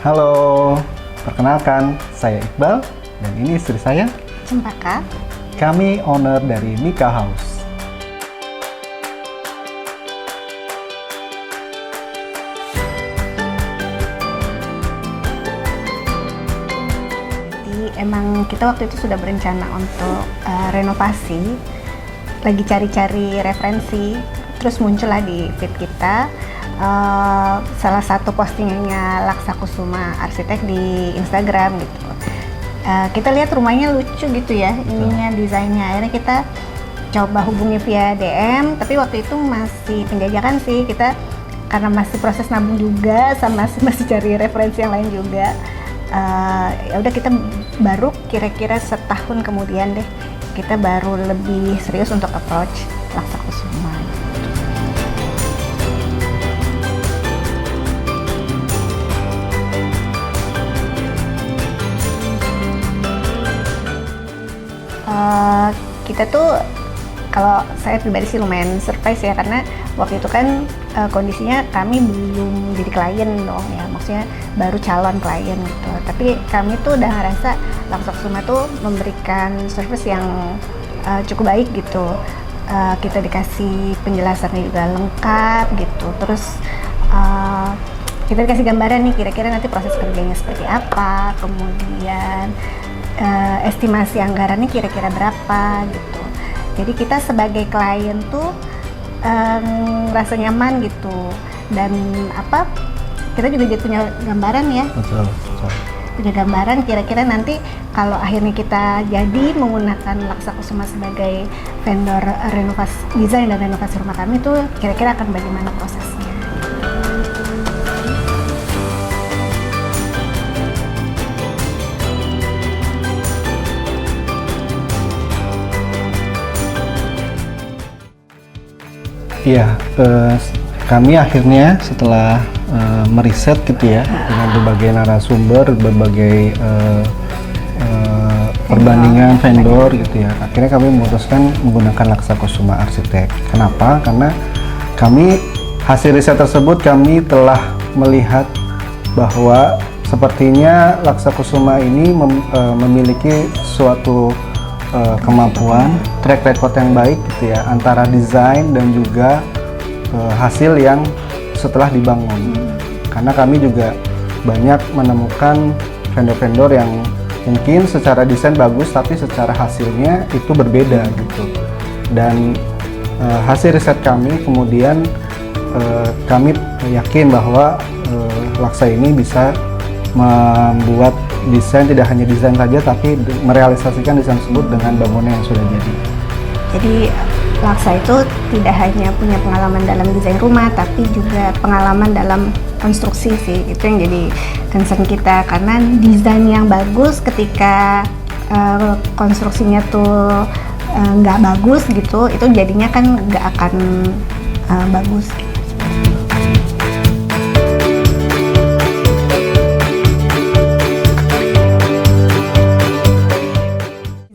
Halo, perkenalkan saya Iqbal dan ini istri saya. Cempaka. Kami owner dari Mika House. Jadi emang kita waktu itu sudah berencana untuk renovasi, lagi cari-cari referensi, terus muncullah di feed kita salah satu postingannya Laksa Kusuma Arsitek di Instagram gitu. Kita lihat rumahnya lucu gitu ya, ininya desainnya. Akhirnya kita coba hubungi via DM, tapi waktu itu masih penjajakan sih kita, karena masih proses nabung juga, sama masih cari referensi yang lain juga. Ya udah kita baru kira-kira setahun kemudian deh kita baru lebih serius untuk approach Laksa Kusuma. Kita tuh, kalau saya pribadi sih lumayan surprise ya, karena waktu itu kan kondisinya kami belum jadi klien dong ya, maksudnya baru calon klien gitu. Tapi kami tuh udah ngerasa Laksa Kusuma tuh memberikan service yang cukup baik gitu. Kita dikasih penjelasannya juga lengkap gitu, terus kita dikasih gambaran nih kira-kira nanti proses kerjanya seperti apa, kemudian estimasi anggarannya kira-kira berapa gitu. Jadi kita sebagai klien tuh rasa nyaman gitu, dan kita juga jadi punya gambaran ya. Betul. Punya gambaran kira-kira nanti kalau akhirnya kita jadi menggunakan Laksa Kusuma sebagai vendor renovasi desain dan renovasi rumah kami tuh kira-kira akan bagaimana prosesnya. Iya, kami akhirnya setelah meriset gitu ya, dengan berbagai narasumber, berbagai perbandingan vendor gitu ya, akhirnya kami memutuskan menggunakan Laksa Kusuma Arsitek. Kenapa? Karena hasil riset tersebut kami telah melihat bahwa sepertinya Laksa Kusuma ini memiliki suatu kemampuan, track record yang baik gitu ya, antara desain dan juga hasil yang setelah dibangun. Karena kami juga banyak menemukan vendor-vendor yang mungkin secara desain bagus tapi secara hasilnya itu berbeda gitu. Dan hasil riset kami kemudian kami yakin bahwa Laksa ini bisa membuat desain, tidak hanya desain saja tapi merealisasikan desain tersebut dengan bangunan yang sudah jadi. Jadi Laksa itu tidak hanya punya pengalaman dalam desain rumah, tapi juga pengalaman dalam konstruksi sih. Itu yang jadi concern kita, karena desain yang bagus ketika konstruksinya tuh nggak bagus gitu, itu jadinya kan nggak akan bagus gitu.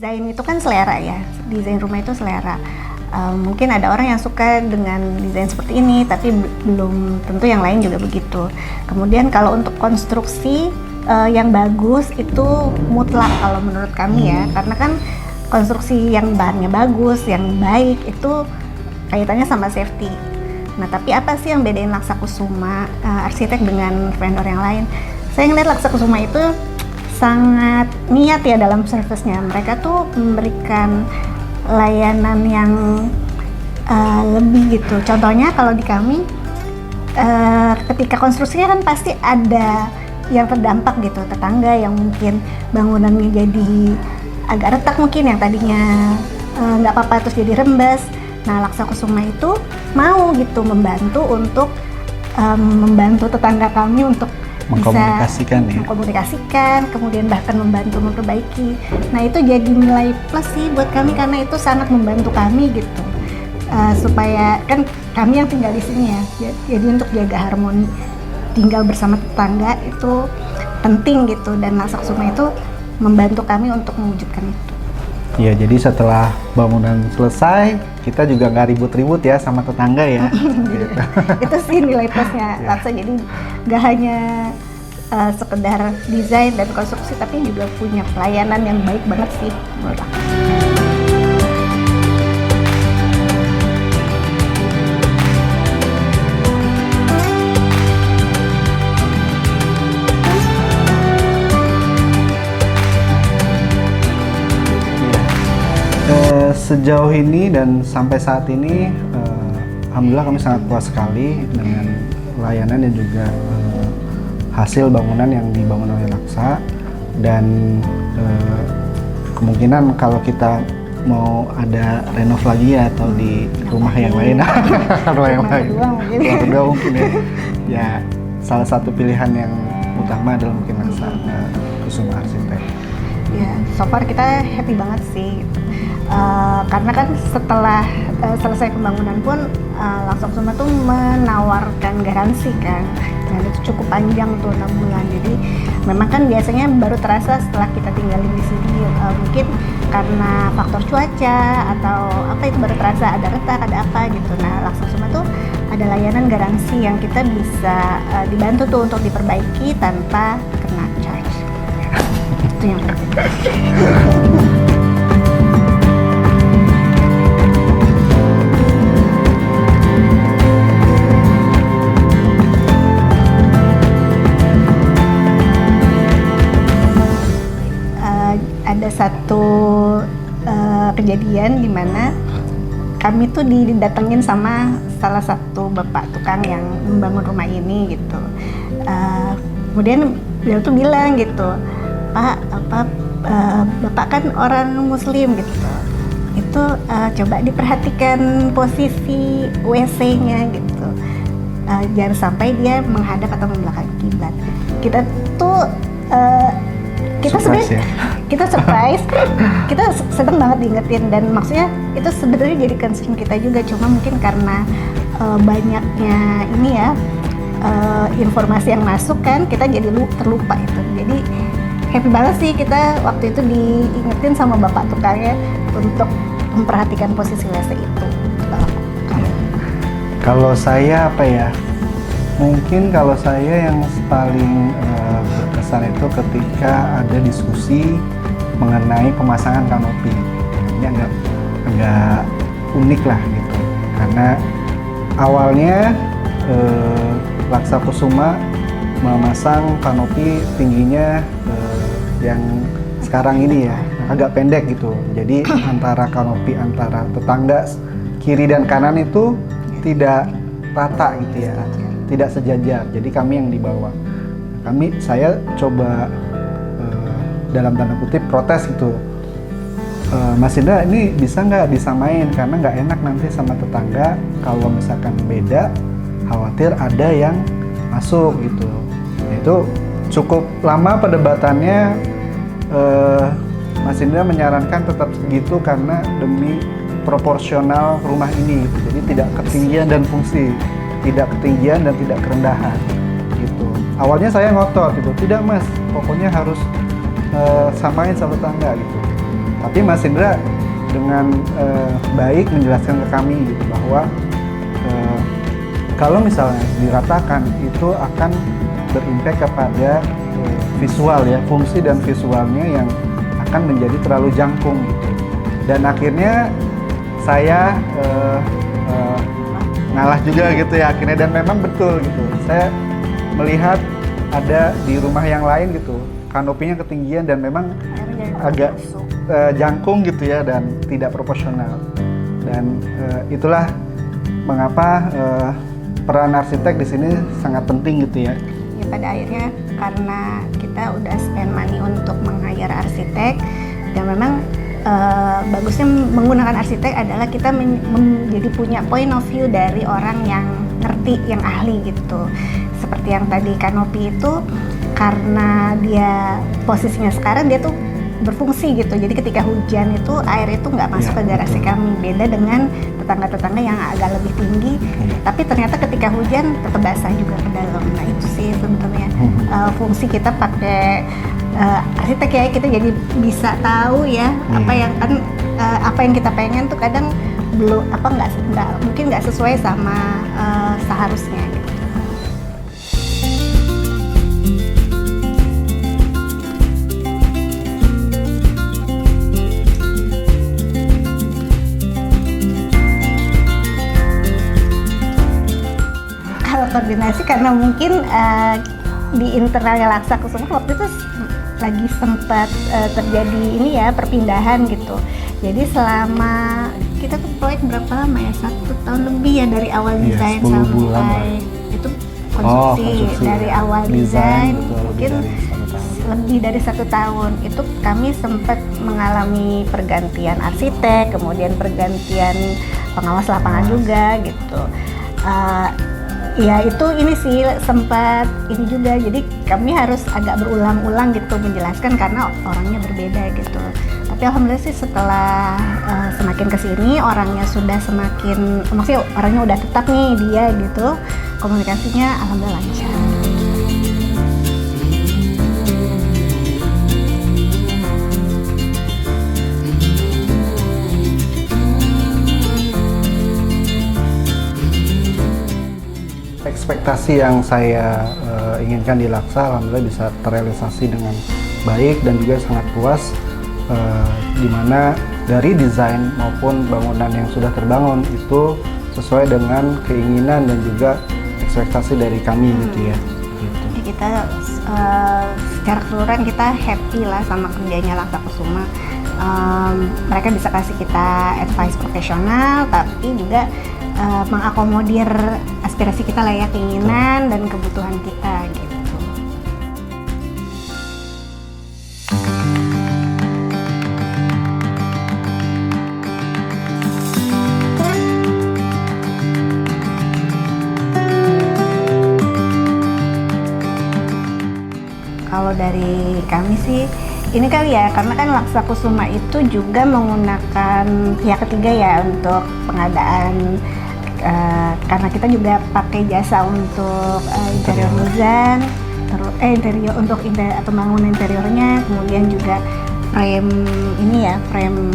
Desain itu kan selera ya, desain rumah itu selera. Mungkin ada orang yang suka dengan desain seperti ini, tapi belum tentu yang lain juga begitu. Kemudian kalau untuk konstruksi yang bagus itu mutlak kalau menurut kami ya, karena kan konstruksi yang bahannya bagus, yang baik itu kaitannya sama safety. Nah, tapi apa sih yang bedain Laksa Kusuma Arsitek dengan vendor yang lain? Saya ngeliat Laksa Kusuma itu sangat niat ya dalam service-nya. Mereka tuh memberikan layanan yang lebih gitu. Contohnya kalau di kami ketika konstruksinya kan pasti ada yang terdampak gitu, tetangga yang mungkin bangunannya jadi agak retak, mungkin yang tadinya nggak apa-apa terus jadi rembes. Nah, Laksa Kusuma itu mau gitu membantu untuk membantu tetangga kami untuk mengkomunikasikan, kemudian bahkan membantu memperbaiki. Nah, itu jadi nilai plus sih buat kami, karena itu sangat membantu kami gitu, supaya kan kami yang tinggal di sini ya, jadi untuk jaga harmoni tinggal bersama tetangga itu penting gitu, dan Laksa Kusuma itu membantu kami untuk mewujudkan itu. Ya, jadi setelah bangunan selesai, kita juga nggak ribut-ribut ya sama tetangga ya. Gitu. Itu sih nilai plusnya Laksa. Jadi nggak hanya sekedar desain dan konstruksi, tapi juga punya pelayanan yang baik banget sih menurut aku. Sejauh ini dan sampai saat ini, alhamdulillah kami sangat puas sekali dengan layanan dan juga hasil bangunan yang dibangun oleh Laksa. Dan kemungkinan kalau kita mau ada renov lagi ya, atau di rumah yang lain, rumah yang lain, rumah kedua mungkin ya. Ya, salah satu pilihan yang utama adalah mungkin Laksa Kusuma Arsitek. Ya, so far kita happy banget sih. Karena kan setelah selesai pembangunan pun Laksa Kusuma tuh menawarkan garansi kan, dan itu cukup panjang tuh 6 bulan. Jadi memang kan biasanya baru terasa setelah kita tinggalin di sini, mungkin karena faktor cuaca atau apa, itu baru terasa ada retak, ada apa gitu. Nah, Laksa Kusuma tuh ada layanan garansi yang kita bisa dibantu tuh untuk diperbaiki tanpa kena charge. Itu yang penting. Ada satu kejadian di mana kami tuh didatengin sama salah satu bapak tukang yang membangun rumah ini gitu. Kemudian beliau tuh bilang gitu, Pak, Bapak kan orang Muslim gitu. Itu coba diperhatikan posisi WC-nya gitu. Jangan sampai dia menghadap atau membelakangi kiblat. Kita tuh kita sebenarnya kita surprise, kita seneng banget diingetin, dan maksudnya itu sebenarnya jadi concern kita juga, cuma mungkin karena banyaknya ini ya informasi yang masuk kan, kita jadi terlupa itu. Jadi happy banget sih kita waktu itu diingetin sama bapak tukangnya untuk memperhatikan posisi WC itu. Kalau saya apa ya? Mungkin kalau saya yang paling berkesan itu ketika ada diskusi mengenai pemasangan kanopi. Ini agak unik lah gitu. Karena awalnya Laksa Kusuma memasang kanopi tingginya yang sekarang ini ya, agak pendek gitu. Jadi antara kanopi antara tetangga kiri dan kanan itu tidak rata gitu ya, tidak sejajar. Jadi kami yang di bawah. Saya coba dalam tanda kutip protes gitu. Mas Indra, ini bisa nggak disamain, karena nggak enak nanti sama tetangga kalau misalkan beda, khawatir ada yang masuk gitu. Itu cukup lama perdebatannya. Mas Indra menyarankan tetap segitu karena demi proporsional rumah ini gitu. Jadi tidak ketinggian dan fungsi, tidak ketinggian dan tidak kerendahan gitu. Awalnya saya ngotot gitu, tidak Mas, pokoknya harus samain sama tetangga gitu. Tapi Mas Indra dengan baik menjelaskan ke kami gitu bahwa kalau misalnya diratakan itu akan berimpact kepada visual ya, fungsi dan visualnya yang akan menjadi terlalu jangkung gitu. Dan akhirnya saya ngalah juga gitu ya akhirnya, dan memang betul gitu. Saya melihat ada di rumah yang lain gitu, kanopinya ketinggian dan memang agak jangkung gitu ya, dan tidak proporsional. Dan itulah mengapa peran arsitek di sini sangat penting gitu ya. Ya pada akhirnya karena kita udah spend money untuk meng-hire arsitek, dan memang bagusnya menggunakan arsitek adalah kita menjadi punya point of view dari orang yang ngerti, yang ahli gitu. Seperti yang tadi kanopi itu, karena dia posisinya sekarang dia tuh berfungsi gitu. Jadi ketika hujan itu air itu nggak masuk ke garasi kami. Beda dengan tetangga-tetangga yang agak lebih tinggi, tapi ternyata ketika hujan tetap basah juga ke dalam. Nah itu sih sebenarnya fungsi kita pakai arsitek ya, kita jadi bisa tahu ya apa yang kan apa yang kita pengen tuh kadang belum mungkin nggak sesuai sama seharusnya gitu. koordinasi karena mungkin di internalnya Laksa Kusuma waktu itu lagi sempat terjadi ini ya perpindahan gitu. Jadi selama kita tuh proyek berapa lama ya? 1 tahun lebih ya dari awal desain 10 bulan lah. sampai itu konstruksi dari awal desain mungkin lebih dari 1 tahun. Itu kami sempat mengalami pergantian arsitek, kemudian pergantian pengawas lapangan juga gitu. Ya itu ini sih sempat ini juga, jadi kami harus agak berulang-ulang gitu menjelaskan karena orangnya berbeda gitu. Tapi alhamdulillah sih setelah semakin kesini orangnya sudah semakin, maksudnya orangnya udah tetap nih dia gitu, komunikasinya alhamdulillah lancar. Ekspektasi yang saya inginkan di Laksa alhamdulillah bisa terrealisasi dengan baik dan juga sangat puas, di mana dari desain maupun bangunan yang sudah terbangun itu sesuai dengan keinginan dan juga ekspektasi dari kami gitu ya. Gitu. Jadi kita secara keseluruhan kita happy lah sama kerjanya Laksa Kusuma. Mereka bisa kasih kita advice profesional tapi juga mengakomodir aspirasi kita lah ya, keinginan dan kebutuhan kita gitu. Kalau dari kami sih ini kali ya, karena kan Laksa Kusuma itu juga menggunakan pihak ketiga ya untuk pengadaan, karena kita juga pakai jasa untuk interior design, interior untuk pembangunan interiornya, kemudian juga frame ini ya, frame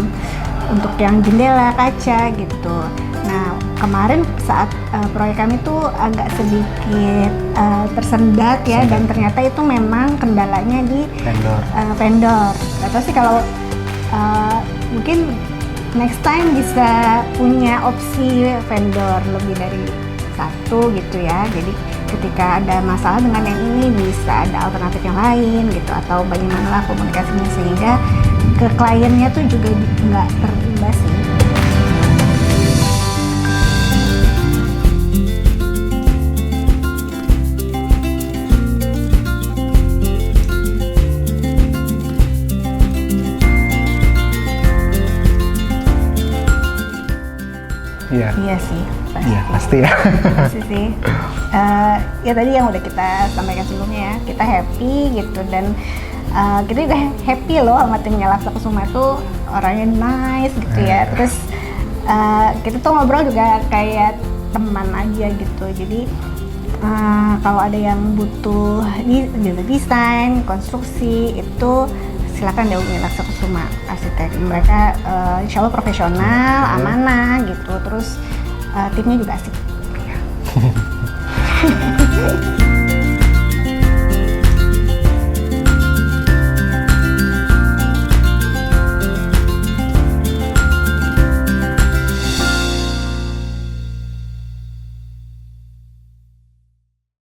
untuk yang jendela, kaca gitu. Nah kemarin saat proyek kami tuh agak sedikit tersendat ya, dan ternyata itu memang kendalanya di vendor. Atau sih kalau mungkin next time bisa punya opsi vendor lebih dari 1 gitu ya. Jadi ketika ada masalah dengan yang ini bisa ada alternatif yang lain gitu, atau bagaimana komunikasinya sehingga ke kliennya tuh juga nggak terimbas sih. Iya. Iya sih, pasti. Iya pasti ya. Pasti sih. Ya tadi yang udah kita sampaikan sebelumnya ya, kita happy gitu, dan kita juga happy loh sama timnya Laksa Kusuma tuh, orangnya nice gitu ya. Terus kita tuh ngobrol juga kayak teman aja gitu. Jadi kalau ada yang butuh desain, konstruksi itu silakan hubungi Laksa Kusuma Arsitek. Mereka insya Allah profesional, amanah gitu. Terus timnya juga asik.